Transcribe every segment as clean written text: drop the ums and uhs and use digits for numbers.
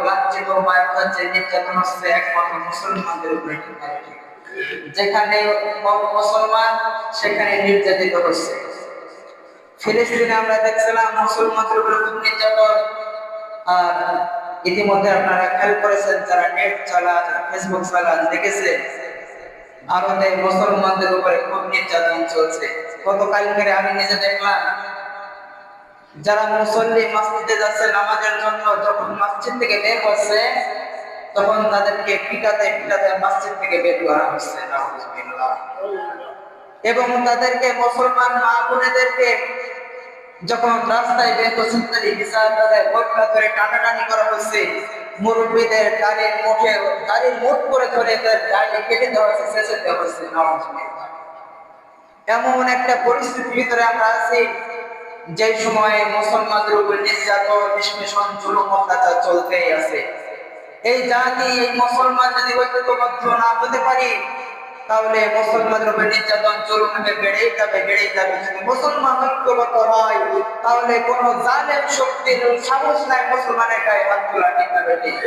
লাঞ্ছিত মারধর নির্যাতন হচ্ছে একমাত্র মুসলমানদের উপরে। যেখানে মুসলমান সেখানে নির্যাতিত হচ্ছে। ফিলিস্তিনে আমরা দেখছিলাম মুসলমানদের উপরে খুব নির্যাতন। আর ইতিমধ্যে আপনারা খেয়াল করেছেন, যারা নেট চালান, ফেসবুক চালান, দেখেছেন ভারতে মুসলমানদের উপরে খুব নির্যাতন চলছে। গতকালকে আমি নিজে দেখলাম, যারা মুসল্লি মসজিদে যাচ্ছে নামাজের জন্য, যখন মসজিদ থেকে বের হচ্ছে তখন তাদেরকে পিটাতে পিটাতে মসজিদ থেকে বের করা হচ্ছে। নাউজুবিল্লাহ। এবং তাদেরকে, মুসলমান মা বোনেদেরকে যখন রাস্তায় বের করছেন, তাদের বটকা ধরে টানাটানি করা হচ্ছে। মুরব্বীদের গাড়ির মুঠ করে ধরে তার গাড়ি কেটে দেওয়া হচ্ছে, শেষে দেওয়া হচ্ছে। নাউজুবিল্লাহ। এমন একটা পরিস্থিতির ভিতরে আমরা আছি, যে সময়ে মুসলমানদের উপর নির্যাতন, নিষ্পেষণ, জুলুম, অত্যাচার চলতেই আছে। এই জাতি, এই মুসলমান যদি ঐক্যবদ্ধ না হতে পারি, তাহলে মুসলমানদের উপর নির্যাতন, জুলুম বেড়েই যাবে। যদি মুসলমান ঐক্যবদ্ধ হয়, তাহলে কোন জালেম শক্তির সাহস নাই মুসলমানের গায়ে হাত তোলা। ঠিক না বেঠিক?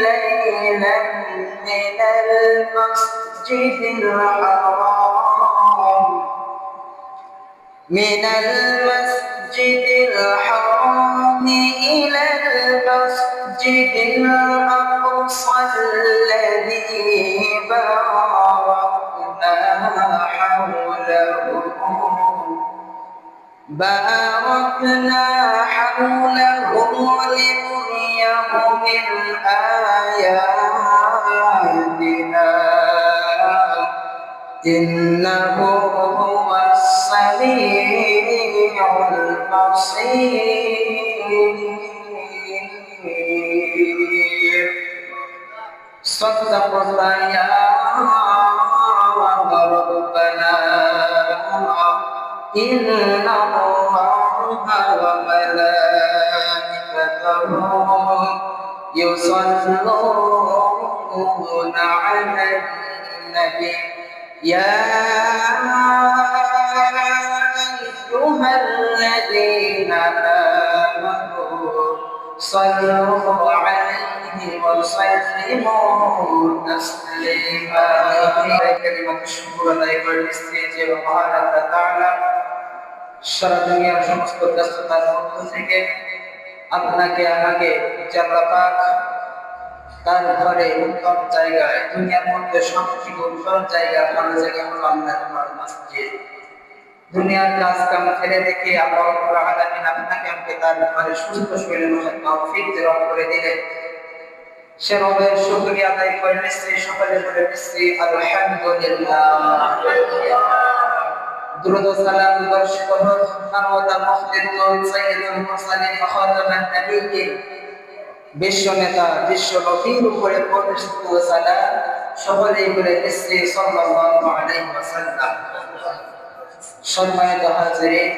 ليلا من المسجد الحرام إلى المسجد الأقصى الذي باركنا حوله لنريه من آياتنا إنه هو السميع البصير. صدق الله يا ربنا إن الله وملائكته يصلون على النبي يا أيها الذين آمنوا صلوا عليه وسلموا تسليما. كلمة الشكر عليك والاستجابة ومهارة تعالى সারা দুনিয়ার সমস্ত ব্যস্ততার মধ্য থেকে আপনাকে আমাকে আল্লাহ পাক তার ঘরে উত্তম জায়গায়, দুনিয়ার মধ্যে সবথেকে উত্তম জায়গা, ভালো জায়গা হলো আল্লাহর মসজিদ। দুনিয়ার কাজ কাম ফেলে রেখে আল্লাহ রাব্বুল আলামিন আপনাকে আমাকে তার ঘরে সুস্থ শরীরে বসে তৌফিক দান করে দিলেন। সে রবের শুকরিয়া আদায় করে নিচ্ছি, সকলে বলে নিচ্ছি আলহামদুলিল্লাহ। درود و سلام باشد محمد محمد سيد المرسلين وخاتم النبيين বিশ্ব নেতা, বিশ্ব নবীর উপরে প্রতিষ্ঠিত সালাম সকলেই বলে নিচ্ছি সাল্লাল্লাহু আলাইহি ওয়াসাল্লাম। সম্মানিত হাজিরিন,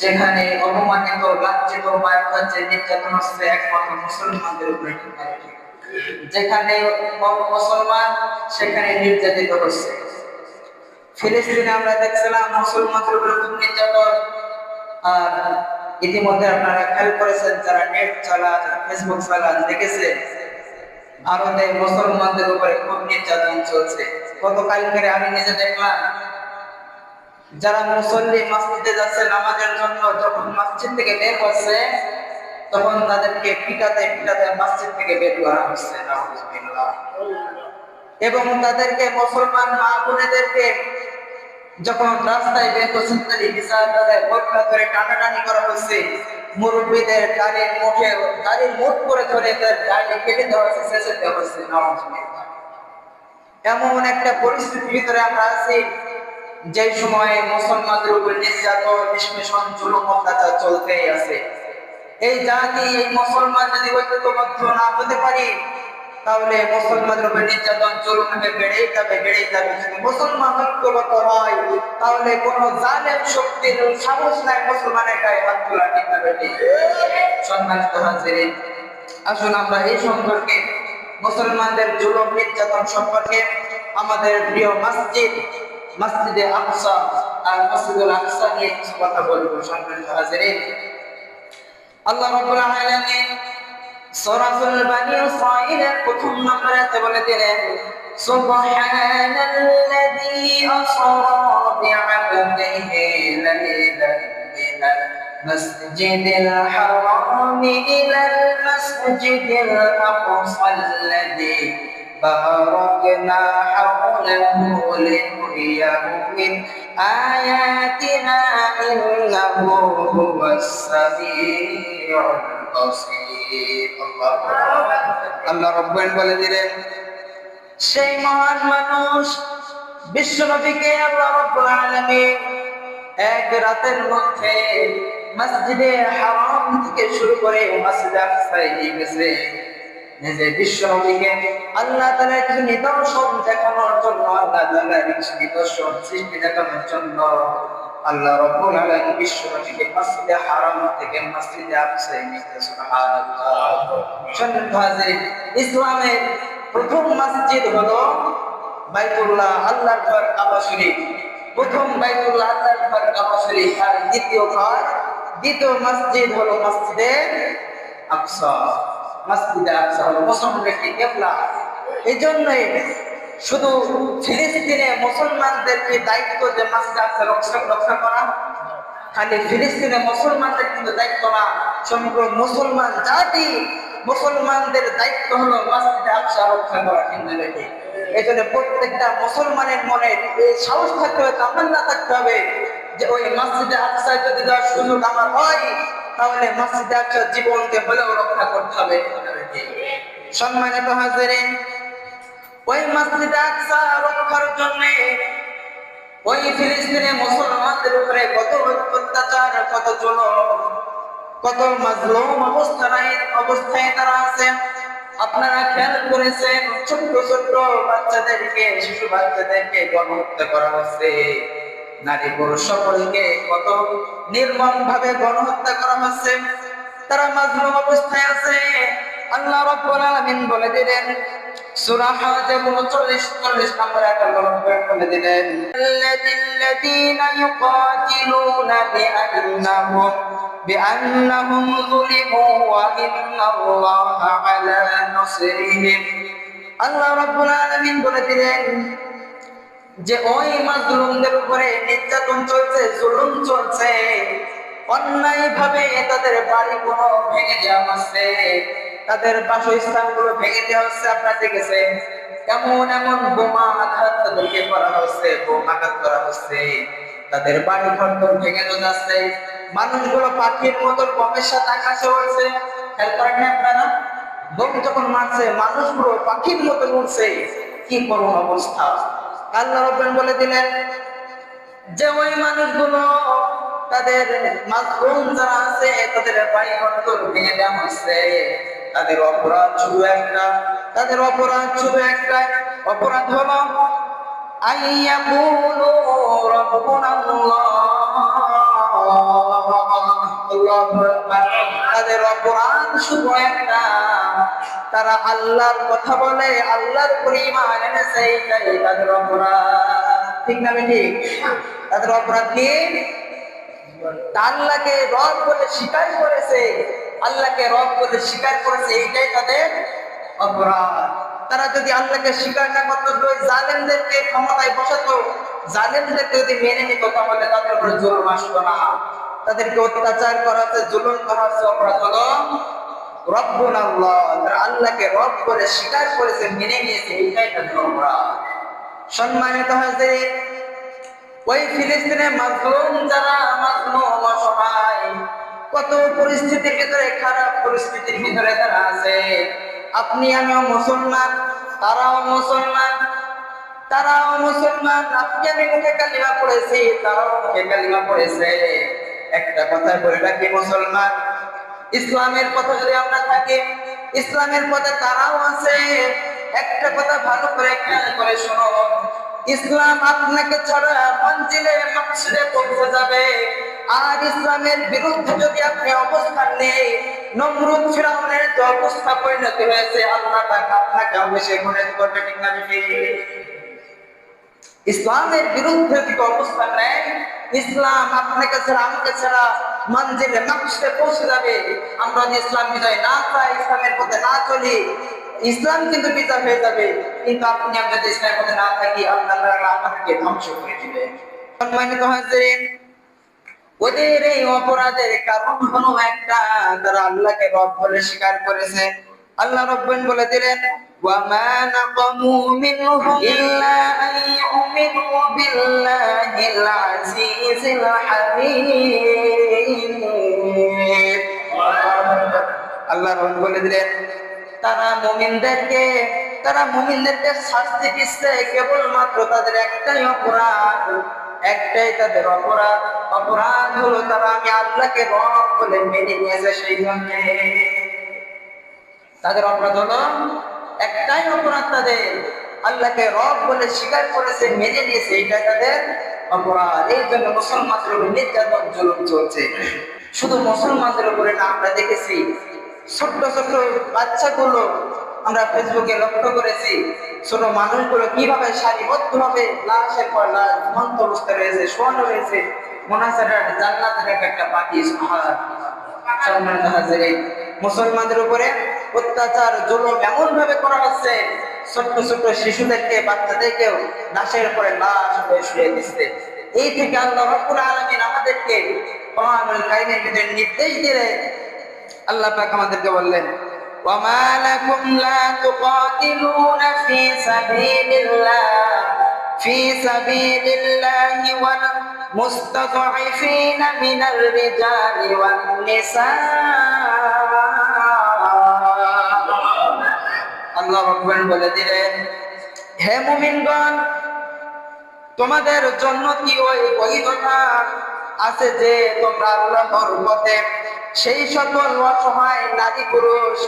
যেখানে অপমানিত, লাঞ্ছিত, মারধর, নির্যাতন হচ্ছে একমাত্র মুসলমানদের উপরে। যেখানে মুসলমান সেখানে নির্যাতিত হচ্ছে। ফিলিস্তিনে আমরা দেখছিলাম মুসলমানদের উপরে খুব নির্যাতন। আর ইতিমধ্যে আপনারা খেয়াল করেছেন, যারা নেট চালান, ফেসবুক চালান, দেখেছেন ভারতে মুসলমানদের উপরে খুব নির্যাতন চলছে। গতকালকে আমি নিজে দেখলাম, যারা মুসল্লি মসজিদে যাচ্ছে নামাজের জন্য, যখন মসজিদ থেকে বের হচ্ছে তখন তাদেরকে পিটাতে পিটাতে মসজিদ থেকে বের করা হচ্ছে। নাউজুবিল্লাহ। এবং তাদেরকে, মুসলমান মা বোনেদেরকে যখন রাস্তায় বের করছেন, তাদের বটকা ধরে টানাটানি করা হচ্ছে। মুরব্বীদের গাড়ির মুঠ করে ধরে তার গাড়ি কেটে দেওয়া হচ্ছে, শেষে দেওয়া হচ্ছে। নাউজুবিল্লাহ। এমন একটা পরিস্থিতির ভিতরে আমরা আছি, যে সময়ে মুসলমানদের উপর নির্যাতন, নিষ্পেষণ, জুলুম, অত্যাচার চলতেই আছে। এই জাতি, এই মুসলমান যদি ঐক্যবদ্ধ না হতে পারি, তাহলে মুসলমানদের উপর নির্যাতন জুলুম বেড়েই যাবে। যদি মুসলমান ঐক্যবদ্ধ হয় তাহলে কোন জালেম শক্তির সাহস নাই মুসলমানের গায়ে হাত তোলা। ঠিক না বেটি? সম্মানিত হাজিরিন, আসুন আমরা এই সম্পর্কে, মুসলমানদের জুলুম নির্যাতন সম্পর্কে আমাদের প্রিয় মসজিদে আকসা আর মসজিদুল আকসা নিয়ে কিছু কথা বলবো। সম্মানিত হাজিরিন, আল্লাহ রাব্বুল আলামিন সূরাতুল বানি ইসরাঈলের প্রথম নম্বরে বলে দিলেন, সুবহানাল্লাযী আসরা বি'আবদিহি লাইলান মিনাল মাসজিদিল হারাম ইলাল মাসজিদিল আকসাল্লাযী বারাকনা হাওলাহু লিনুরিয়াহু মিন আয়াতিনা ইন্নাহু হুয়াস সামিউল বাসীর। আল্লাহ রাব্বুল বলে দিলেন, সেই মহান মানুষ বিশ্ব নবীকে আল্লাহ রাব্বুল আলামিন এক রাতের মধ্যে মসজিদে হারাম থেকে শুরু করে মসজিদে আকসায় নিয়ে গেছে। নিজে বিশ্ব নবীকে আল্লাহ তাআলা কিছু নিদর্শন দেখানোর জন্য, আল্লাহ তাআলা কিছু নিদর্শন সৃষ্টি দেখানোর জন্য আল্লাহ রাব্বুল আলামিন বিশ্ব নবীকে মসজিদে হারাম থেকে মসজিদে আকসায় নিয়ে গেছে। সুবহানাল্লাহ। সম্মানিত হাজিরিন, ইসলামের প্রথম মসজিদ হলো বাইতুল্লাহ, আল্লাহর ঘর কাবা শরীফ। প্রথম বাইতুল্লাহ, আল্লাহর ঘর কাবা শরীফ। আর দ্বিতীয় মসজিদ হলো মসজিদে আকসা। মসজিদে আকসা হলো মুসলমানদের কিবলা। এইজন্যই শুধু ফিলিস্তিনে মুসলমানদেরকে দায়িত্ব যে মসজিদে আকসা রক্ষা করা, খালি ফিলিস্তিনে মুসলমানদের কিন্তু দায়িত্ব না, সমগ্র মুসলমান জাতি, মুসলমানদের দায়িত্ব হলো মসজিদে আকসা রক্ষা করা। কিন্তু এই জন্য প্রত্যেকটা মুসলমানের মনে এই সাহস থাকতে হবে, তামান্না থাকতে হবে যে ওই মসজিদে আকসায় যদি যাওয়ার সুযোগ আমার হয় তাহলে মসজিদে আকসা জীবনকে হলেও রক্ষা করতে হবে। সম্মানিত হাজিরিন, ওই মসজিদে আকসা রক্ষার জন্য ওই ফিলিস্তিনে মুসলমানদের উপরে কত অত্যাচার, কত জুলুম, কত মাজলুম অবস্থায় তারা আছে। আপনারা খেয়াল করেছেন, ছোট্ট বাচ্চাদেরকে, শিশু বাচ্চাদেরকে গণহত্যা করা হচ্ছে। নারী পুরুষ সকলকে কত নির্মম ভাবে গণহত্যা করা হচ্ছে। তারা মাজলুম অবস্থায় আছে। আল্লাহ রাব্বুল আলামিন বলে দিলেন, সূরা হাজের 39-40 নম্বর আয়াতে আল্লাহ বলে দিলেন, আল্লাযীনা ইউকাতিলুনা বিআন্নাহুম যুলিমু ওয়া ইন্নাল্লাহা আলা নাসরিহিম। আল্লাহ রাব্বুল আলামিন বলে দিলেন যে ওই মাজলুমদের উপরে নির্যাতন চলছে, জুলুম চলছে, অন্যায় ভাবে তাদের বাড়িগুলো ভেঙে দেওয়া হচ্ছে, তাদের বাসস্থানগুলো ভেঙে দেওয়া হচ্ছে। আপনারা দেখেছেন এমন বোমা আঘাত তাদেরকে করা হচ্ছে, তাদের বাড়ি ঘর ভেঙে যাচ্ছে। মানুষগুলো পাখির মতন বোমের সাথে আকাশে উড়ছে। খেয়াল করেন না আপনারা? বোম যখন মারছে মানুষগুলো পাখির মতন উড়ছে। কি করুন অবস্থা! আল্লাহ রাব্বুল বলে দিলেন যে ওই মানুষগুলো, তাদের মাজলুম যারা আছে, তাদের বাড়ি ঘর ভেঙে দেওয়া হচ্ছে। তাদের অপরাধ শুধু একটা, অপরাধ হলো আইয়াকুলু রাব্বুনাল্লাহ। তাদের অপরাধ শুধু একটা, তারা আল্লাহর কথা বলে, আল্লাহর উপরে ঈমান এনেছে, এটাই তাদের অপরাধ। ঠিক না ঠিক? তাদের অপরাধ কি? আল্লাহকে রব বলে স্বীকার করেছে, এইটাই তাদের অপরাধ। তারা যদি আল্লাহকে স্বীকার না করতো, জালেমদেরকে ক্ষমতায় বসাতো, জালেমদেরকে যদি মেনে নিত, তাহলে তাদের উপরে জুলুম আসতো না। তাদেরকে অত্যাচার করা হচ্ছে, জুলুম করা হচ্ছে, অপরাধ হলো রব্বুনাল্লাহ। তারা আল্লাহকে রব বলে স্বীকার করেছে, মেনে নিয়েছে, এইটাই তাদের অপরাধ। সম্মানিত হাজিরিন, ওই ফিলিস্তিনের মাজলুম যারা, অসহায়, কত পরিস্থিতির ভিতরে, খারাপ পরিস্থিতির ভিতরে তারা আছে। আপনি আমিও মুসলমান, তারাও মুসলমান। আপনি আমি মুখে কালিমা পড়েছি, তারাও মুখে কালিমা পড়েছে। একটা কথা বলে রাখি, মুসলমান ইসলামের কথা যদি আমরা থাকি, ইসলামের পথে তারাও আছে। একটা কথা ভালো করে খেয়াল করে শোনো, ইসলাম আপনাকে ছাড়া মঞ্জিলে মাকসুদে পৌঁছে যাবে। আর ইসলামের বিরুদ্ধে যদি আপনি অবস্থান নেই, নমরুদ ফিরাউনের যে অবস্থা পরিণত হয়েছে, আল্লাহ পাক আপনাকে অবশ্যই মনে করবে, ঠিক না বেশি? ইসলামের বিরুদ্ধে যদি অবস্থান নেয়, ইসলাম আপনাকে ছাড়া আমাকে ছাড়া মঞ্জিলে মাকসুদে পৌঁছে যাবে। আমরা যদি ইসলাম বিজয় না চাই, ইসলামের পথে না চলি, ইসলাম কিন্তু বিজয় হয়ে যাবে। কিন্তু আপনি আমি যদি ইসলামের পথে না থাকি, আল্লাহ তাআলা আমাদেরকে ধ্বংস করে দিবে। সম্মানিত হাজিরিন, ওদের এই অপরাধের কারণ হলো একটা, তারা আল্লাহকে রব বলে স্বীকার করেছে। আল্লাহ রব্বান বলে দিলেন, ওয়ামা নাকামু মিনহুম ইল্লা আন ইউমিনু বিল্লাহিল আজিজিল হামিদ। আল্লাহ রব্বান বলে দিলেন, তারা মুমিনদেরকে শাস্তি দিচ্ছে কেবলমাত্র তাদের একটাই অপরাধ, একটাই তাদের অপরাধ হলো তারা আমি আল্লাহকে রব বলে মেনে নিয়েছে। সেই জন্য তাদের অপরাধ হলো একটাই অপরাধ, তাদের আল্লাহকে রব বলে স্বীকার করেছে, মেনে নিয়েছে, এটা তাদের অপরাধ। এই জন্য মুসলমানদের উপর নির্যাতন জুলুম চলছে। শুধু মুসলমানদের উপরে না, আমরা দেখেছি ছোট্ট ছোট্ট বাচ্চাগুলো, আমরা ফেসবুকে লক্ষ্য করেছি, ছোট মানুষগুলো কিভাবে সারিবদ্ধভাবে লাশের পর লাশ ঝুলন্ত অবস্থায় রয়েছে, শোয়ানো রয়েছে। মনে হচ্ছে জান্নাতের একটা পাখি। সম্মানিত হাজিরিন, মুসলমানদের উপরে অত্যাচার জুলুম এমন ভাবে করা হচ্ছে, ছোট্ট ছোট্ট শিশুদেরকে, বাচ্চাদেরকেও লাশের পরে লাশ হয়ে শুয়ে দিচ্ছে। এই থেকে আল্লাহ রাব্বুল আলামিন আমাদেরকে কোরআনুল কারীমের ভিতরে নির্দেশ দিলেন। আল্লাহ পাক আমাদেরকে বললেন, ওয়ামা লাকুম লা তুকাতিলুনা ফি সাবিলিল্লাহি ওয়াল মুস্তাদঈফিনা মিনার রিজালি ওয়ান নিসা। আল্লাহ রাব্বুল বলে দিলেন, হে মুমিনগণ, তোমাদের জন্য কি ওই বৈধতা আছে যে তোমরা আল্লাহর পথে সেই সকল অসহায় নারী পুরুষ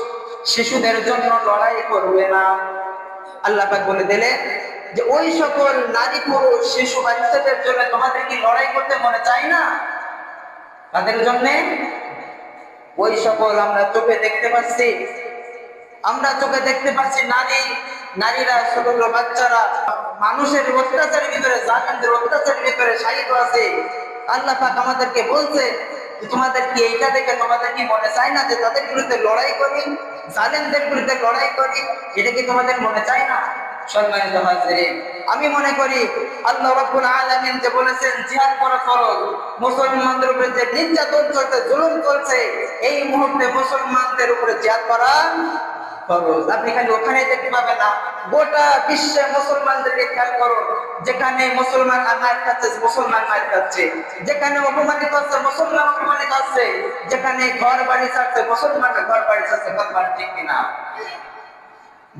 শিশুদের জন্য লড়াই করবে না? আল্লাহ পাক বলে দিলেন যে ওই সকল নারী পুরুষ শিশু বাচ্চাদের জন্য তোমাদের কি লড়াই করতে মনে চাই না? তাদের জন্য ওই সকল আমরা চোখে দেখতে পাচ্ছি, নারীরা, ছোট বাচ্চারা মানুষের অত্যাচারের ভিতরে, জালেমদের অত্যাচারের ভিতরে শায়িত আছে। আল্লাহ পাক আমাদেরকে বলছে যে তোমাদের কি এইটা দেখে তোমাদের কি মনে চায় না যে তাদের বিরুদ্ধে লড়াই করি, জালেমদের বিরুদ্ধে লড়াই করি? এটা কি তোমাদের মনে চায় না? সম্মানিত হাজিরিন, আমি মনে করি আল্লাহ রাব্বুল আলামিন যে বলেছেন জিহাদ করা ফরজ, মুসলমানদের উপরে যে নির্যাতন চলছে, জুলুম চলছে, এই মুহূর্তে মুসলমানদের উপরে জিহাদ করা ফরজ। আপনি খালি ওখানে দেখতে পাবেন না, গোটা বিশ্বে মুসলমানদেরকে খেয়াল করুন। যেখানে মুসলমান মার খাচ্ছে, মুসলমান মার খাচ্ছে। যেখানে অপমানিত হচ্ছে, মুসলমান অপমানিত হচ্ছে। যেখানে ঘর বাড়ি ছাড়ছে, মুসলমান ঘর বাড়ি ছাড়ছে। কথা ঠিক কিনা?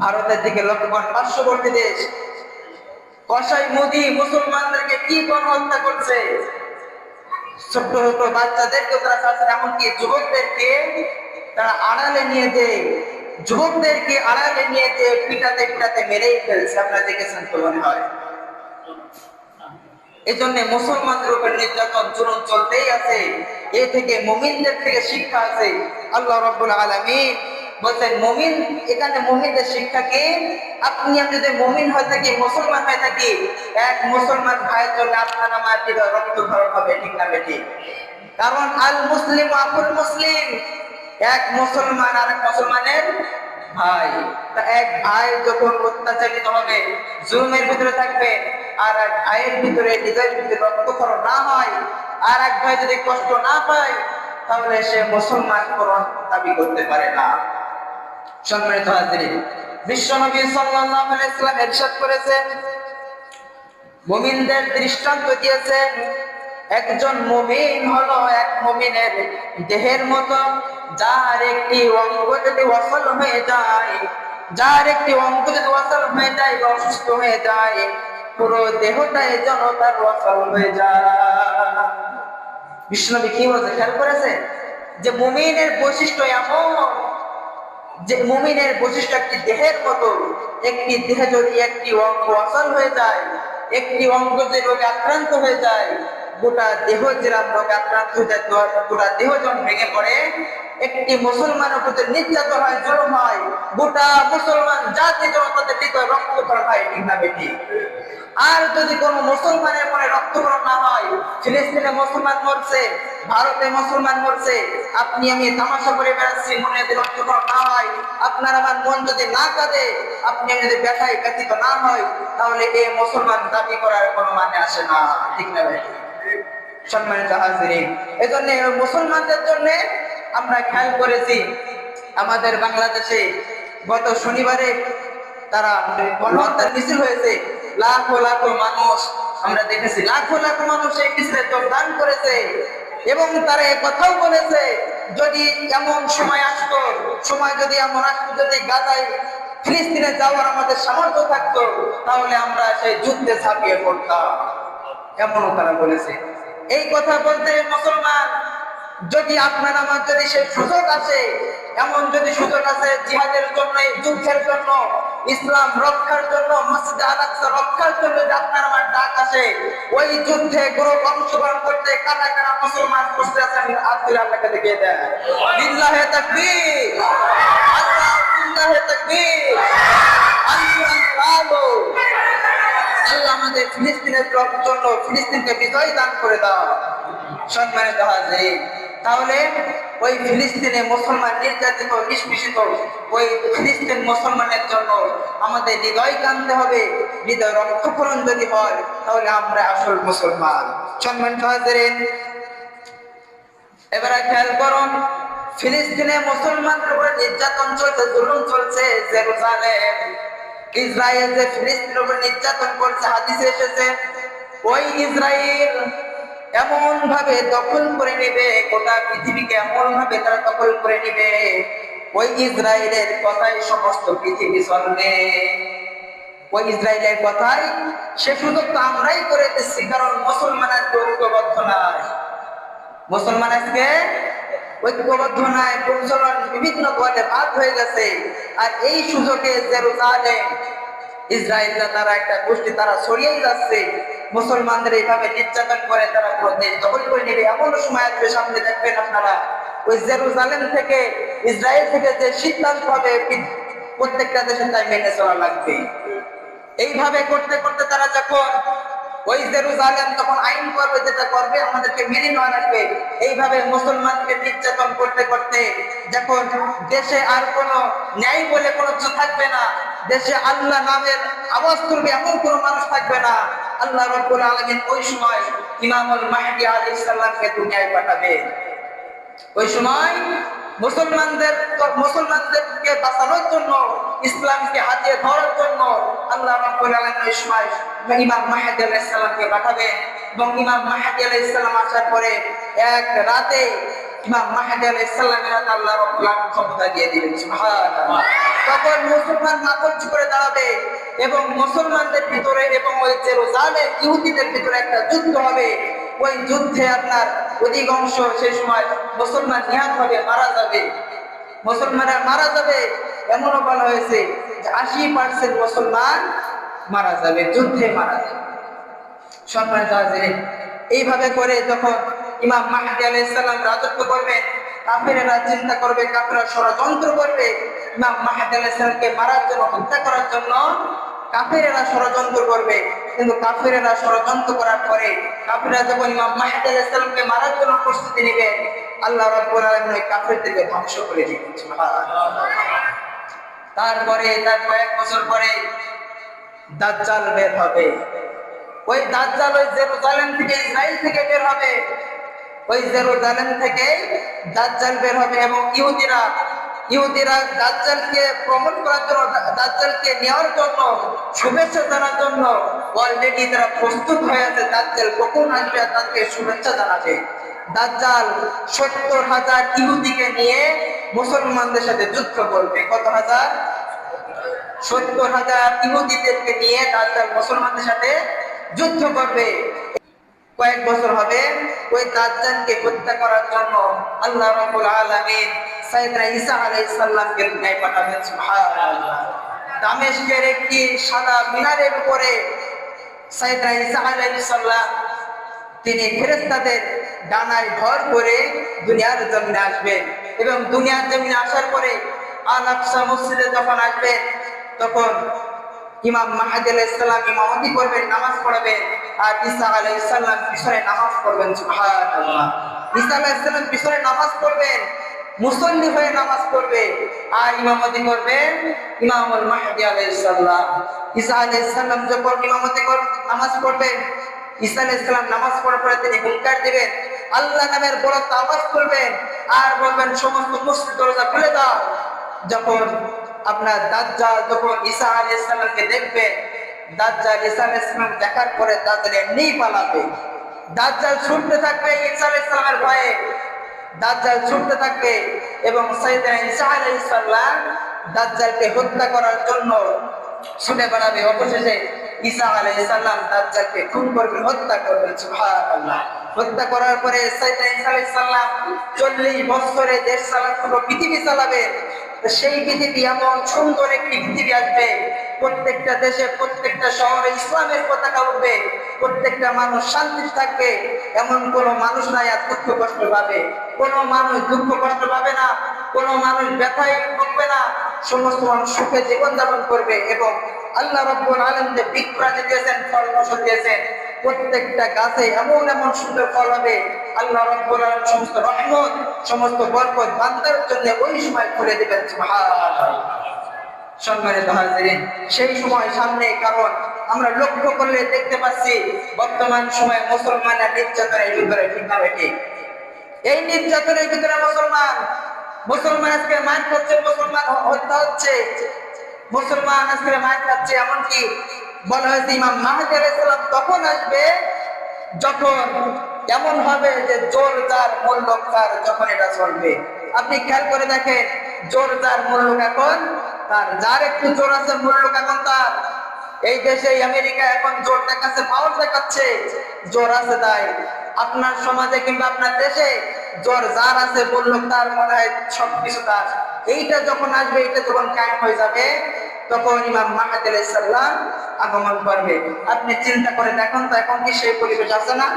ভারতের দিকে লক্ষ্য করেন, পার্শ্ববর্তী দেশ কসাই মোদি মুসলমানদেরকে কি গণহত্যা করছে। ছোট্ট ছোট্ট বাচ্চাদেরকে তারা ছাড়ছে, এমনকি যুবকদেরকে তারা আড়ালে নিয়ে পিটাতে পিটাতে মেরেই ফেলছে। আপনারা দেখেছেন তো মনে হয়। এই জন্য মুসলমানদের উপর নির্যাতন জুলুম চলতেই আছে। এ থেকে মুমিনদের থেকে শিক্ষা আছে। আল্লাহ রাব্বুল আলামিন বলছেন মুমিন, এখানে মুমিনদের শিক্ষা কি? আপনি যদি মুমিন হয়ে থাকি, মুসলমান হয়ে থাকি, এক মুসলমান ভাইয়ের জন্য আপনার আমার হৃদয় রক্তক্ষরণ হবে, ঠিক না বেটি? কারণ আল মুসলিম আকুল মুসলিম, এক মুসলমান আর এক মুসলমানের ভাই। এক ভাই যখন অত্যাচারিত হবে, জুলুমের ভিতরে থাকবে, আর এক ভাইয়ের ভিতরে, হৃদয়ের ভিতরে রক্তক্ষরণ না হয়, আর এক ভাই যদি কষ্ট না পায়, তাহলে সে মুসলমান করণ দাবি করতে পারে না। সম্মানিত হাজিরিন, বিশ্বনবী সাল্লাল্লাহু আলাইহি ওয়াসাল্লাম ইরশাদ করেছেন, মুমিনদের দৃষ্টান্ত দিয়েছেন, একজন মুমিন হলো এক মুমিনের দেহের মতো, যার একটি অঙ্গ যদি অচল হয়ে যায়, বা অসুস্থ হয়ে যায়, পুরো দেহটাই যেন তার অচল হয়ে যায়। বিশ্বনবী কি বলছে খেয়াল করেছে? যে মুমিনের বৈশিষ্ট্য এমন, যে মুমিনের বৈশিষ্ট্য একটি দেহের মতো, একটি দেহে যদি একটি অঙ্গ অচল হয়ে যায়, একটি অঙ্গ যে রোগে আক্রান্ত হয়ে যায়, গোটা দেহ যেরকম রোগে আক্রান্ত হয়ে যায়, গোটা দেহ যখন ভেঙে পড়ে, একটি মুসলমানের প্রতি নির্যাতন হয়, জুলুম হয়, গোটা মুসলমান জাতি যখন তাদের হৃদয় রক্তক্ষরণ হয়, ঠিক না বেঠিক? আর যদি কোন মুসলমানের মনে রক্তক্ষরণ না হয়, ফিলিস্তিনে মুসলমান মরছে, ভারতে মুসলমান মরছে, আপনি আমি তামাশা করে বেড়াচ্ছি, মনে যদি রক্তক্ষরণ না হয়, আপনার আমার মন যদি না কাঁদে, আপনি আমি যদি ব্যথায় ব্যথিত না হয়, তাহলে এই মুসলমান দাবি করার কোনো মানে আসে না, ঠিক না ভাই? সম্মানিত হাজিরিন, এজন্য মুসলমানদের জন্য আমরা খেয়াল করেছি আমাদের বাংলাদেশে গত শনিবারে তারা গণহত্যার মিছিল হয়েছে, লাখো লাখো মানুষ আমরা দেখেছি, লাখো লাখো মানুষ এই মিছিলে যোগদান করেছে এবং তারা এই কথাও বলেছে যদি এমন সময় আসতো, সময় যদি এমন আসতো, যদি গাজায় ফিলিস্তিনে যাওয়ার আমাদের সামর্থ্য থাকতো, তাহলে আমরা সেই যুদ্ধে ঝাঁপিয়ে পড়তাম, এমনও তারা বলেছে। এই কথা বলতে মুসলমান, যদি আপনার আমার যদি সেই সুযোগ আছে, এমন যদি সুযোগ আছে জিহাদের জন্য, যুদ্ধের জন্য, ইসলাম রক্ষার জন্য, মসজিদ আল আকসা রক্ষার জন্য যদি আপনার আমার ডাক আসে, ওই যুদ্ধে কোনো অংশগ্রহণ করতে কারা কারা মুসলমান বসে আছেন, আব্দুল আল্লাহকে দেখিয়ে দেয়। বিল্লাহে তাকবীর, আল্লাহ বিল্লাহে তাকবীর, আল্লাহু আল্লাহ আমাদের ফিলিস্তিনের জন্য ফিলিস্তিনকে বিজয় দান করে দাও। সম্মানিত হাজিরিন, তাহলে ওই ফিলিস্তিনে মুসলমান নির্যাতিত নিষ্পেষিত ওই ফিলিস্তিন মুসলমানের জন্য আমাদের হৃদয় কাঁদতে হবে। হৃদয় রক্তক্ষরণ যদি হয়, তাহলে আমরা আসল মুসলমান। সম্মানিত হাজিরিন, এবারে খেয়াল করুন, ফিলিস্তিনে মুসলমানদের উপরে নির্যাতন চলছে, জুলুম চলছে। জেরুজালেম, ইসরায়েল যে ফিলিস্তিনের উপর নির্যাতন করছে, হাদিসে এসেছে ওই ইসরায়েল এমন ভাবে দখল করে নেবে, গোটা পৃথিবীকে এমন ভাবে তারা দখল করে নেবে, ওই ইসরায়েলের কথাই সমস্ত পৃথিবী চলবে। ওই ইসরায়েলের কথাই সে সুযোগ তো আমরাই করে দিচ্ছি, কারণ মুসলমানের ঐক্যবদ্ধ নাই, মুসলমান আজকে ঐক্যবদ্ধ নাই, মুসলমান বিভিন্ন দলে ভাগ হয়ে গেছে। আর এই সুযোগে জেরুজালেম ইসরায়েলরা তারা একটা গোষ্ঠী তারা ছড়িয়েই যাচ্ছে, মুসলমানদের এইভাবে নির্যাতন করে তারা পুরো দেশ দখল করে নেবে। এমন সময় আসবে, সামনে দেখবেন আপনারা, ওই জেরুজালেম থেকে, ইসরায়েল থেকে যে সিদ্ধান্ত হবে প্রত্যেকটা দেশে তাই মেনে চলা লাগবে। এইভাবে করতে করতে তারা যখন ওই জেরুজালেম তখন আইন করবে, যেটা করবে আমাদেরকে মেনে নেওয়া লাগবে। এইভাবে মুসলমানকে নির্যাতন করতে করতে যখন দেশে আর কোনো ন্যায় বলে কোনো কিছু থাকবে না, দেশে আল্লাহ নামের আওয়াজ তুলবে এমন কোনো মানুষ থাকবে না, আল্লাহ রাব্বুল আলামিন ওই সময় ইমামুল মাহদী আলাইহিস সালামকে দুনিয়ায় পাঠাবে। ওই সময় মুসলমানদেরকে বাঁচানোর জন্য, ইসলামকে হাতে ধরার জন্য আল্লাহ রাব্বুল আলামিন ওই সময় ইমাম মাহদী আলাইহিস সালামকে পাঠাবেন। এবং ইমাম মাহদী আলাইহিস সালাম আসার পরে এক রাতে ইমাম মাহদী আলাইহিস সালামের হাতে আল্লাহ রাব্বুল আলামিন ক্ষমতা দিয়ে দিবেন, সুবহানাল্লাহ। তখন মুসলমান মাথা উঁচু করে দাঁড়াবে এবং মুসলমানদের ভিতরে এবং ওই জেরুজালেম ইহুদিদের ভিতরে একটা যুদ্ধ হবে। ওই যুদ্ধে আপনার অধিকাংশ সেই সময় মুসলমান নিহত হবে, মারা যাবে, মুসলমানরা মারা যাবে। এমনও বলা হয়েছে যে 80% মুসলমান মারা যাবে, যুদ্ধে মারা যাবে। সম্মানিত হাজিরিন, এইভাবে করে যখন ইমাম মাহদী আলাইহিস সালাম রাজত্ব করবেন, কাফেরেরা চিন্তা করবে, কাফেররা ষড়যন্ত্র করবে ইমাম মাহদী আলাইহিস সালামকে মারার জন্য, হত্যা করার জন্য কাফেরেরা ষড়যন্ত্র করবে। কিন্তু কাফেরেরা ষড়যন্ত্র করার পরে কাফেররা যখন ইমাম মাহদী আলাইহিস সালামকে মারার জন্য প্রস্তুতি নেবে, আল্লাহ রাব্বুল আলামিন ওই কাফেরদেরকে ধ্বংস করে দিবেন, সুবহানাল্লাহ। তারপরে তার কয়েক বছর পরে দাজ্জাল বের হবে। ওই দাজ্জাল ওই জেরুজালেম থেকে, ইসরায়েল থেকে বের হবে। ওই জেরুজালেম থেকে দাজ্জাল বের হবে এবং ইহুদিরা দাজ্জালকে প্রমোট করার জন্য, দাজ্জালকে নেওয়ার জন্য, শুভেচ্ছা জানার জন্য অলরেডি তারা প্রস্তুত হয়ে আছে। দাজ্জাল কখন আসবে তাদেরকে শুভেচ্ছা জানাবে। দাজ্জাল 70,000 ইহুদিকে নিয়ে মুসলমানদের সাথে যুদ্ধ করবে। কত হাজার? 70,000 ইহুদিদেরকে নিয়ে দাজ্জাল মুসলমানদের সাথে যুদ্ধ করবে। কয়েক বছর হবে। ওই দাজ্জালকে হত্যা করার জন্য আল্লাহ রাব্বুল আলামিন সাইয়েদনা ঈসা আলাইহিস সালামকে দুনিয়ায় পাঠাবেন। সুবহানাল্লাহ। দামেস্কের একটি সাদা মিনারের উপরে সাইয়েদনা ঈসা আলাইহিস সালাম তিনি ফেরেশতাদের ডানায় ভর করে দুনিয়ার জমিনে আসবেন এবং দুনিয়ার জমিনে আসার পরে আল আকসা মসজিদে যখন আসবেন তখন ইমাম মাহদী আলাইহিস সালাম ইমামতি করবেন, নামাজ পড়াবেন, আর ঈসা আলাইহিস সালাম পিছনে নামাজ পড়বেন। সুবহানাল্লাহ। ঈসা আলাইহিস সালাম পিছনে নামাজ পড়বেন, মুসল্লি হয়ে নামাজ পড়বে, আর ইমামতি করবেন ইমামুল মাহদী আলাইহিস সালাম। ঈসা আলাইহিস সালাম যখন ইমামতি নামাজ পড়বেন, ঈসা আলাইহিস সালাম নামাজ পড়ার পরে তিনি হুঙ্কার দিবেন, আল্লাহ নামের বড় আওয়াজ করবেন আর বলবেন সমস্ত মসজিদ দরজা খুলে দাও। যখন আপনার দাজ্জাল যখন ঈসা আলাইহিস সালামকে দেখবে, দাজ্জাল ঈসা আলাইহিস সালাম দেখার পরে দাজ্জাল এমনি পালাবে। দাজ্জাল ছুটতে থাকবে ঈসা আলাইহিস সালামের ভয়ে, দাজ্জাল ছুটতে থাকবে এবং সাইয়েদনা ঈসা আলাইহিস সালাম দাজ্জালকে হত্যা করার জন্য ছুটে বেড়াবে। অবশেষে ঈসা আলাইহিস সালাম দাজ্জালকে খুন করবেন, হত্যা করবেন। সুবহানাল্লাহ। হত্যা করার পরে সাইয়েদনা ঈসা আলাইহিস সালাম 40 বছরে দেশ চালানো পৃথিবী চালাবেন। সেই পৃথিবী এমন সুন্দর একটি পৃথিবী আসবে, প্রত্যেকটা দেশে প্রত্যেকটা শহরে ইসলামের পতাকা উঠবে, প্রত্যেকটা মানুষ শান্তি থাকবে, এমন কোনো মানুষ নাই আর দুঃখ কষ্ট পাবে, কোনো মানুষ দুঃখ কষ্ট পাবে না, কোনো মানুষ ব্যথায় ভুগবে না, সমস্ত মানুষ সুখে জীবনযাপন করবে। এবং আল্লাহ রাব্বুল আলামিন যে বৃক্ষরাজি দিয়েছেন, ফল ফসল দিয়েছেন, প্রত্যেকটা গাছে এমন এমন সুন্দর ফল হবে। আল্লাহ রাব্বুল আলামিন সমস্ত রহমত সমস্ত বরকত বান্দার জন্য ওই সময় খুলে দিবেন। সুবহানাল্লাহ। সম্মানিত হাজিরিন, সেই সময় সামনে, কারণ আমরা লক্ষ্য করলে দেখতে পাচ্ছি বর্তমান সময়ে মুসলমানরা নির্যাতনের ভিতরে, ঠিক না বেঠিক? এই নির্যাতনের ভিতরে মুসলমান আজকে মার খাচ্ছে, মুসলমান হত্যা হচ্ছে, মুসলমান আজকে মার খাচ্ছে। এমনকি বলা হয়েছে ইমাম মাহদী আলাইহিস সালাম তখন আসবে যখন এমন হবে যে জোর যার মূল্য তার, যখন এটা চলবে। আপনি খেয়াল করে দেখেন, জোর যার মূল্য এখন তার, যার একটু জোর আছে মূল্য এখন তার। এই দেশে আমেরিকা এখন জোর দেখাচ্ছে, পাওয়ার দেখাচ্ছে, জোর আছে তাই। আপনার সমাজে কিংবা আপনার দেশে জোর যার আছে মূল্য তার, মনে হয় সবকিছু তার। এইটা যখন আসবে, এইটা যখন কায়েম হয়ে যাবে, তখন ইমাম মাহদী আলাইহিস সালাম আগমন করবে। আপনি চিন্তা করে দেখুন তো, এখন কি সেই পরিবেশ আছে না?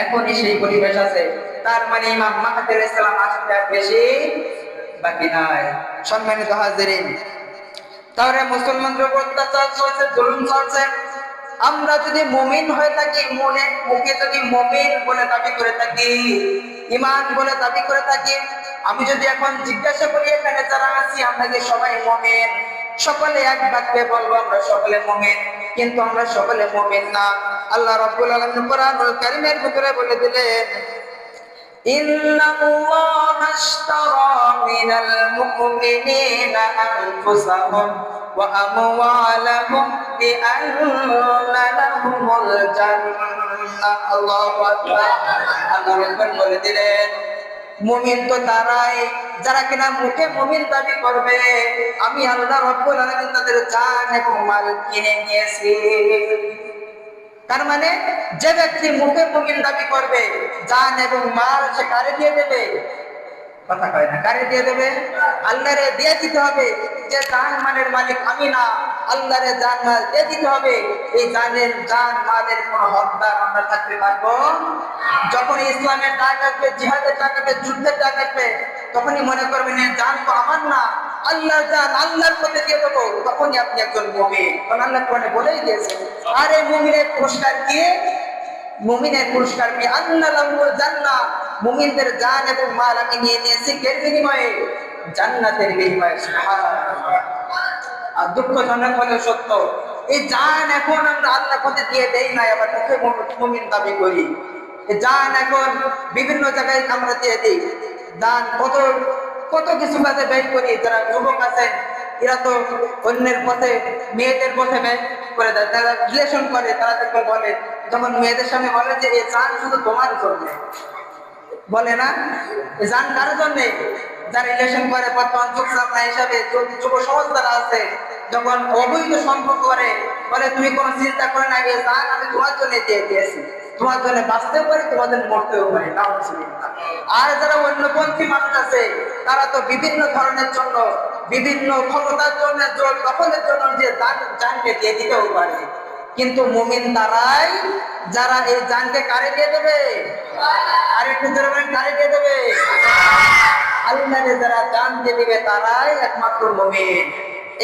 এখনই সেই পরিবেশ আছে। তার মানে ইমাম মাহদী আলাইহিস সালাম আসতে আর বেশি বাকি নাই। সম্মানিত হাজিরিন, তাহলে মুসলমানদের উপর অত্যাচার চলছে, জুলুম চলছে। আমরা যদি মুমিন হয়ে থাকি, মুখে যদি মুমিন বলে দাবি করে থাকি, ঈমান বলে দাবি করে থাকি, আমি যদি এখন জিজ্ঞাসা করি এখানে যারা আছি আমরা কি সবাই মুমিন? সকলে এক বাক্যে বলবো আমরা সকলে মুমিন, কিন্তু আমরা সকলে মুমিন না। আল্লাহ রাব্বুল আলামিন কোরআনুল কারীমের ভিতরে বলে দিলেন, ইন্নাল্লাহা আশতারা মিনাল মুমিনিনা আনফুসাহুম ওয়া আমওয়ালাহুম বিআন্না লাহুমুল জান্নাহ। আল্লাহু আকবার। আল্লাহ রাব্বুল বলে দিলেন, মুমিন তো তারাই যারা কিনা মুখে মুমিন দাবি করবে, আমি আল্লাহ রাব্বুল আলামিন তাদের জান এবং মাল কিনে নিয়েছি। তার মানে যে ব্যক্তি মুখে মুমিন দাবি করবে, জান এবং মাল সে কারে দিয়ে দেবে? কথা কয় না, কারে দিয়ে দেবে? আল্লাহরে দিয়ে দিতে হবে। যে জান মালের মালিক আমি না, আল্লাহরে জান মাল দিয়ে দিতে হবে। এই জান মালের কোনো হকদার আমরা থাকতে পারবো? যখন ইসলামের ডাক আসবে, জিহাদের ডাক আসবে, যুদ্ধের ডাক আসবে, তখনই মনে করবেন জান তো আমার না, আল্লাহর জান, আল্লাহর পথে দিয়ে দেবো, তখনই আপনি একজন মুমিন। কারণ আল্লাহ কোরআনে বলেই দিয়েছে। আর এই মুমিনের পুরস্কার কি? মুমিনের পুরস্কার কি? আল্লাহ লাহুল জান্নাহ। মুমিনদের জান এবং মাল আমি নিয়ে নিয়েছি এর বিনিময়ে, জান্নাতের বিনিময়ে। সুবহানাল্লাহ। আর দুঃখজনক হলেও সত্য, এই জান এখন আমরা আল্লাহর পথে দিয়ে দেই না, আবার মুখে মুমিন দাবি করি। এই জান এখন বিভিন্ন জায়গায় আমরা দিয়ে দিই। দান কত কিছু কাজে ব্যয় করি। যারা যুবক আছেন এরা তো অন্যের পথে, মেয়েদের পথে ব্যয় করে দেয়। যারা রিলেশন করে তারা যখন বলে, যখন মেয়েদের সামনে বলে যে এই জান শুধু তোমার জন্য, বলে না এই জান কার জন্য? যারা রিলেশন করে, বর্তমান যুগ জামা হিসাবে যুব সমাজ যারা আছে, যখন অবৈধ সম্পর্ক করে, বলে তুমি কোনো চিন্তা করে না, এই জান আমি তোমার জন্য দিয়ে দিয়েছি, তোমার জন্য বাঁচতেও পারি, তোমাদের মরতেও পারি। আর যারা অন্যপন্থী মানুষ আছে আছে তারা তো বিভিন্ন ধরনের জন্য, বিভিন্ন ক্ষমতার জন্য, জোর দখলের জন্য যে জানকে দিয়ে দিতেও পারে, কিন্তু মুমিন তারাই যারা এই জানকে কারে দিয়ে দেবে, আর একটু জোরে বলেন কারে দিয়ে দেবে, আল্লাহকে যারা জান দিয়ে দিবে তারাই একমাত্র মুমিন।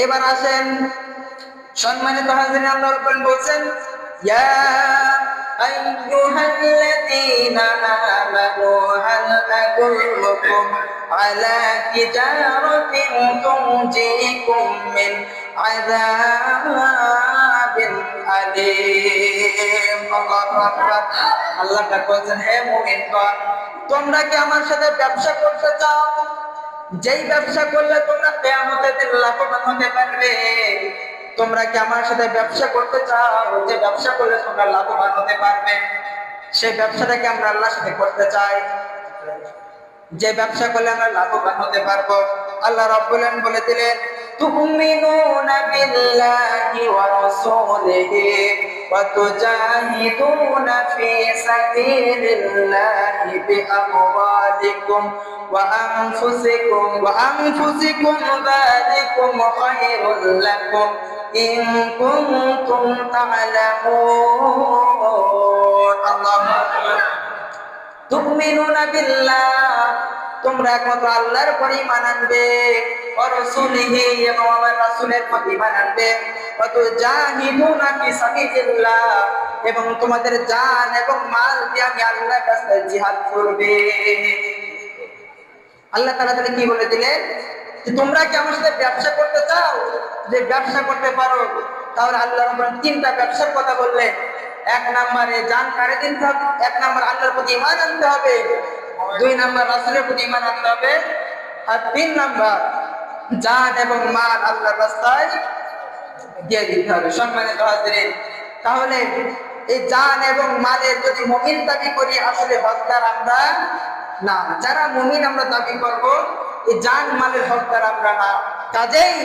এবার আসেন সম্মানিত হাজিরিন, আল্লাহ রাব্বুল বলছেন ইয়া আইয়ুহাল্লাযীনা আমানু হাল আদুল্লুকুম আলা তিজারাতিন তুনজিকুম মিন আযাবিন আলীম। আল্লাহু আকবার। আল্লাহ পাক বলছেন হে মুমিনগণ, তোমরা কি আমার সাথে ব্যবসা করতে চাও? যেই ব্যবসা করলে তোমরা কিয়ামতের দিন লাভবান হতে পারবে। তোমরা কি আমার সাথে ব্যবসা করতে চাও? যে ব্যবসা করলে তোমরা লাভবান হতে পারবে, সেই ব্যবসাটাকে আমরা আল্লাহর সাথে করতে চাই। যে ব্যবসা করলে আমরা লাভবান হতে পারবো, আল্লাহ রাব্বুল আলামিন বলে দিলেন তুমিনুনা বিল্লাহি ওয়া রাসূলিহি ওয়া তুজাহিদুনা ফি সাবিলিল্লাহি বিআমওয়ালিকুম ওয়া আনফুসিকুম যালিকুম খায়রুল লাকুম ইন কুনতুম তা'লামুন। আল্লাহু আকবার। তুমিনুনা বিল্লাহ, তোমরা একমাত্র আল্লাহর উপর ঈমান আনবে, ওয়া রাসূলিহি এবং আমার রাসূলের প্রতি ঈমান আনবে, ওয়া তুজাহিদুনা ফি সাবিলিল্লাহ এবং তোমাদের জান এবং মাল দিয়ে আমি আল্লাহর রাস্তায় জিহাদ করবে। আল্লাহ তাআলা তাহলে কি বলে দিলেন যে তোমরা কি আমার সাথে ব্যবসা করতে চাও? যে ব্যবসা করতে পারো, তাহলে আল্লাহ রাব্বুল তিনটা ব্যবসার কথা বললেন। এক নম্বরে জান কারে দিতে হবে, এক নম্বর আল্লাহর প্রতি ঈমান আনতে হবে, দুই নম্বর রাসূলের প্রতি ঈমান আনতে হবে, আর তিন নম্বর জান এবং মাল আল্লাহর রাস্তায় দিয়ে দিতে হবে। সম্মানিত হাজিরিন, তাহলে এই জান এবং মালের যদি মুমিন দাবি করি, আসলে হকদার আমরা না। যারা মুমিন আমরা দাবি করব, এই জান মালের হকদার আমরা না। কাজেই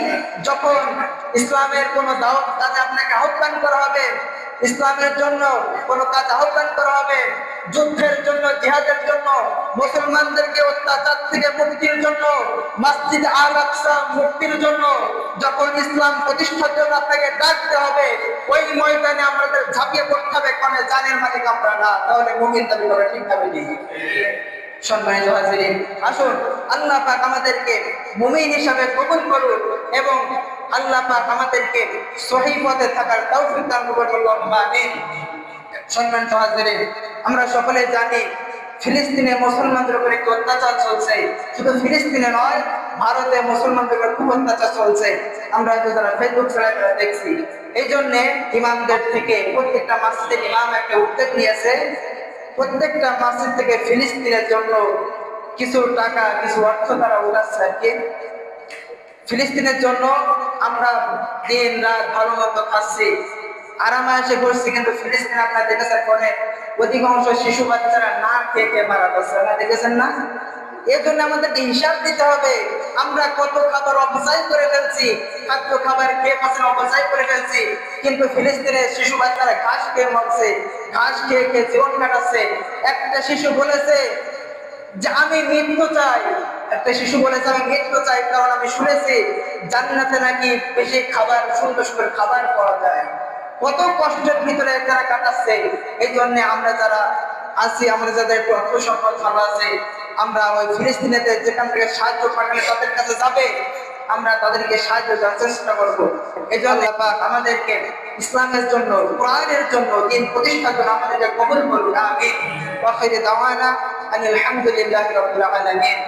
যখন ইসলামের কোন দাওয়াত কাজে আপনাকে আহ্বান করা হবে, ইসলামের জন্য কোন কাজ আহ্বান করা হবে, যুদ্ধের জন্য, জিহাদের জন্য, মুসলমানদেরকে অত্যাচার থেকে মুক্তির জন্য, মসজিদ আল আকসা মুক্তির জন্য, যখন ইসলাম প্রতিষ্ঠার জন্য আপনাকে ডাকতে হবে, ওই ময়দানে আমাদের ঝাঁপিয়ে পড়তে হবে, কারণ জানের মালিক আমরা না। তাহলে মুমিন দাবি করা ঠিক হবে না। সম্মানিত হাজিরিন, আসুন আল্লাহ পাক আমাদেরকে মুমিন হিসাবে কবুল করুন এবং আল্লাহ পাক আমাদেরকে সহিহ পথে থাকার তৌফিক দান করুন। আল্লাহুম্মা আমিন। সম্মানিত হাজিরিন, আমরা সকলে জানি ফিলিস্তিনে মুসলমানদের উপর একটু অত্যাচার চলছে। শুধু ফিলিস্তিনে নয়, ভারতে মুসলমানদের উপর খুব অত্যাচার চলছে। আমরা হয়তো যারা ফেসবুক চালাতে দেখছি। এই জন্যে ইমামদের থেকে প্রত্যেকটা মসজিদের ইমাম একটা উদ্যোগ নিয়েছে, প্রত্যেকটা মসজিদ থেকে ফিলিস্তিনের জন্য কিছু টাকা, কিছু অর্থ তারা উঠাচ্ছে আর কি। ফিলিস্তিনের জন্য আমরা দিন রাত ভালো মতো খাচ্ছি, আরামায়েশে করছি, কিন্তু ফিলিস্তিনে আপনারা দেখেছেন কোনে অধিকাংশ শিশু বাচ্চারা না খেয়ে মারা যাচ্ছে, আপনারা দেখেছেন না? এর জন্য আমাদেরকে হিসাব দিতে হবে, আমরা কত খাবার অপচয় করে ফেলছি, খাদ্য খাবার খেয়ে পাশে অপচয় করে ফেলছি। কিন্তু ফিলিস্তিনের শিশু বাচ্চারা ঘাস খেয়ে মরছে, ঘাস খেয়ে খেয়ে জীবন কাটাচ্ছে। একটা শিশু বলেছে যে আমি মৃত্যু চাই, একটা শিশু বলেছে আমি মৃত্যু চাই, কারণ আমি শুনেছি জান্নাতে নাকি বেশি খাবার, সুন্দর সুন্দর খাবার পাওয়া যায়। কত কষ্টের ভিতরে তারা কাটাচ্ছে। এই জন্য আমরা যারা আছি, আমরা যাদের একটু অর্থ সম্পদ ভালো আছে, আমরা ওই ফিলিস্তিনেতে যেখান থেকে সাহায্য পাঠালে তাদের কাছে যাবে, আমরা তাদেরকে সাহায্য দেওয়ার চেষ্টা করবো। এই জন্য আল্লাহ পাক আমাদেরকে ইসলামের জন্য, কোরআনের জন্য, দিন প্রতিষ্ঠার জন্য আমাদেরকে কবুল করুন। আমিন। ওয়া আখিরু দাওয়ানা আনিল হামদুলিল্লাহি রাব্বিল আলামিন।